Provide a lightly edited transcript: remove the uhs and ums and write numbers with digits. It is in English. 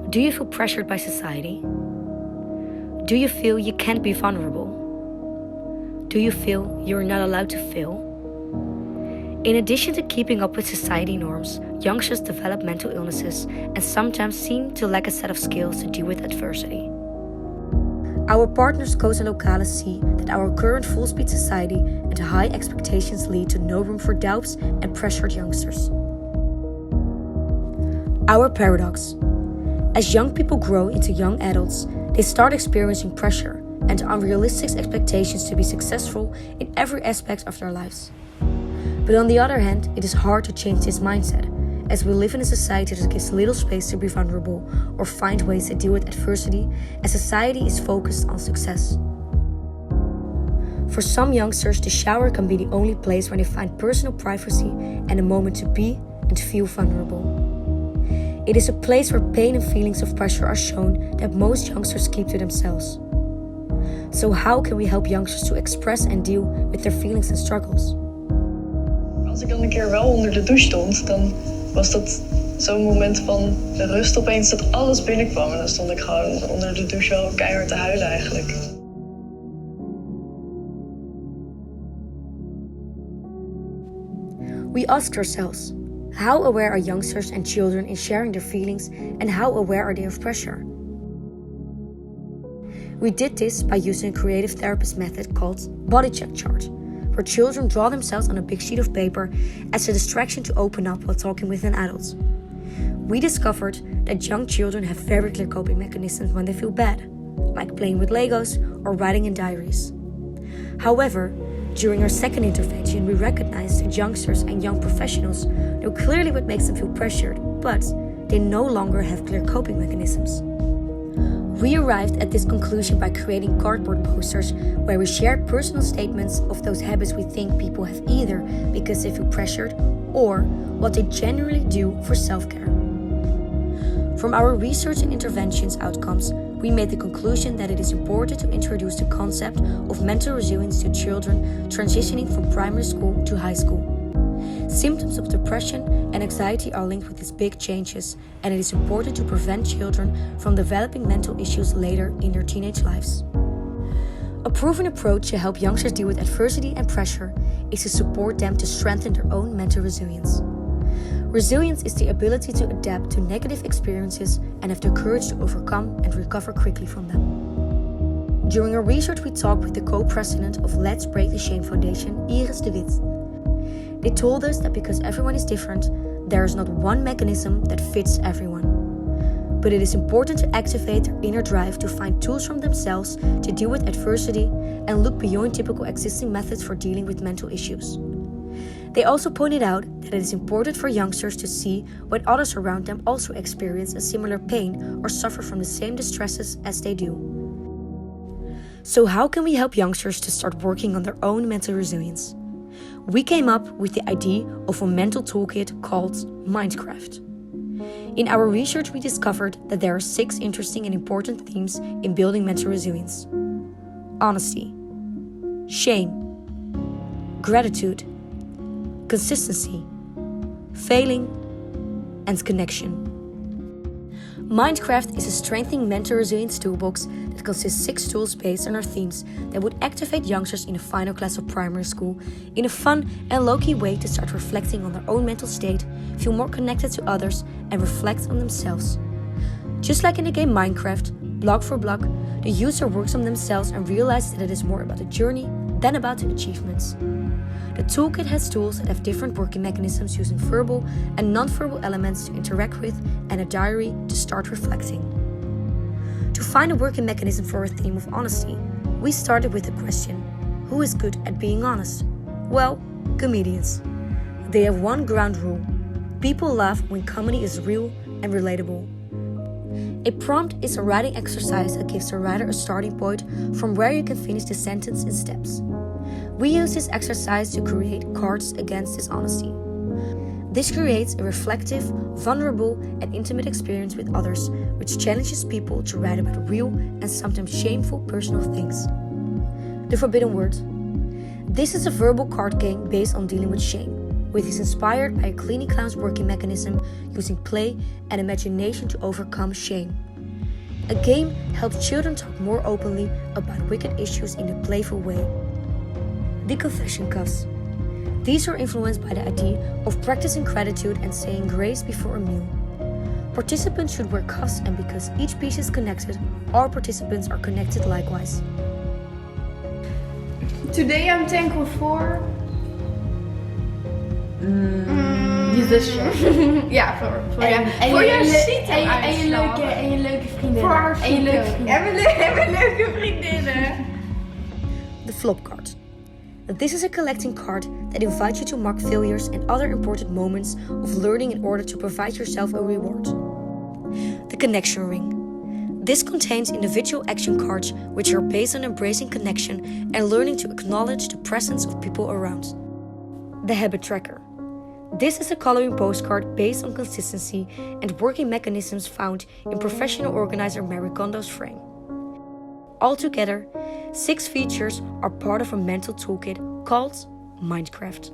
Do you feel pressured by society? Do you feel you can't be vulnerable? Do you feel you're not allowed to fail? In addition to keeping up with society norms, youngsters develop mental illnesses and sometimes seem to lack a set of skills to deal with adversity. Our partners Coast and Locales see that our current full-speed society and high expectations lead to no room for doubts and pressured youngsters. Our paradox. As young people grow into young adults, they start experiencing pressure and unrealistic expectations to be successful in every aspect of their lives. But on the other hand, it is hard to change this mindset, as we live in a society that gives little space to be vulnerable or find ways to deal with adversity, as society is focused on success. For some youngsters, the shower can be the only place where they find personal privacy and a moment to be and feel vulnerable. It is a place where pain and feelings of pressure are shown that most youngsters keep to themselves. So how can we help youngsters to express and deal with their feelings and struggles? Als ik dan een keer wel onder de douche stond, dan was dat zo'n moment van de rust opeens dat alles binnenkwam. En dan stond ik gewoon onder de douche wel keihard te huilen eigenlijk. We ask ourselves, how aware are youngsters and children in sharing their feelings, and how aware are they of pressure? We did this by using a creative therapist method called body check chart, where children draw themselves on a big sheet of paper as a distraction to open up while talking with an adult. We discovered that young children have very clear coping mechanisms when they feel bad, like playing with Legos or writing in diaries. However, during our second intervention, we recognized that youngsters and young professionals know clearly what makes them feel pressured, but they no longer have clear coping mechanisms. We arrived at this conclusion by creating cardboard posters where we shared personal statements of those habits we think people have either because they feel pressured or what they generally do for self-care. From our research and interventions outcomes, we made the conclusion that it is important to introduce the concept of mental resilience to children transitioning from primary school to high school. Symptoms of depression and anxiety are linked with these big changes, and it is important to prevent children from developing mental issues later in their teenage lives. A proven approach to help youngsters deal with adversity and pressure is to support them to strengthen their own mental resilience. Resilience is the ability to adapt to negative experiences and have the courage to overcome and recover quickly from them. During our research, we talked with the co-president of Let's Break the Shame Foundation, Iris de Wit. They told us that because everyone is different, there is not one mechanism that fits everyone. But it is important to activate their inner drive to find tools from themselves to deal with adversity and look beyond typical existing methods for dealing with mental issues. They also pointed out that it is important for youngsters to see what others around them also experience a similar pain or suffer from the same distresses as they do. So how can we help youngsters to start working on their own mental resilience? We came up with the idea of a mental toolkit called Mindcraft. In our research, we discovered that there are 6 interesting and important themes in building mental resilience: honesty, shame, gratitude, consistency, failing, and connection. Mindcraft is a strengthening mental resilience toolbox that consists 6 tools based on our themes that would activate youngsters in the final class of primary school in a fun and low-key way to start reflecting on their own mental state, feel more connected to others, and reflect on themselves. Just like in the game Minecraft, block for block, the user works on themselves and realizes that it is more about the journey than about the achievements. The toolkit has tools that have different working mechanisms using verbal and non-verbal elements to interact with, and a diary to start reflecting. To find a working mechanism for our theme of honesty, we started with the question, who is good at being honest? Well, comedians. They have one ground rule: people laugh when comedy is real and relatable. A prompt is a writing exercise that gives the writer a starting point from where you can finish the sentence in steps. We use this exercise to create cards against dishonesty. This creates a reflective, vulnerable, and intimate experience with others, which challenges people to write about real and sometimes shameful personal things. The forbidden word. This is a verbal card game based on dealing with shame. which is inspired by a cleaning clown's working mechanism using play and imagination to overcome shame. A game helps children talk more openly about wicked issues in a playful way. The confession cuffs. These are influenced by the idea of practicing gratitude and saying grace before a meal. Participants should wear cuffs, and because each piece is connected, all participants are connected likewise. Today I'm thankful for... Ja, voor jouw En je leuke vriendinnen. Voor haar En je leuke vriendinnen. En mijn leuke vriendinnen. The flop card. This is a collecting card that invites you to mark failures and other important moments of learning in order to provide yourself a reward. The connection ring. This contains individual action cards which are based on embracing connection and learning to acknowledge the presence of people around. The habit tracker. This is a coloring postcard based on consistency and working mechanisms found in professional organizer Marie Kondo's frame. Altogether, 6 features are part of a mental toolkit called Mindcraft.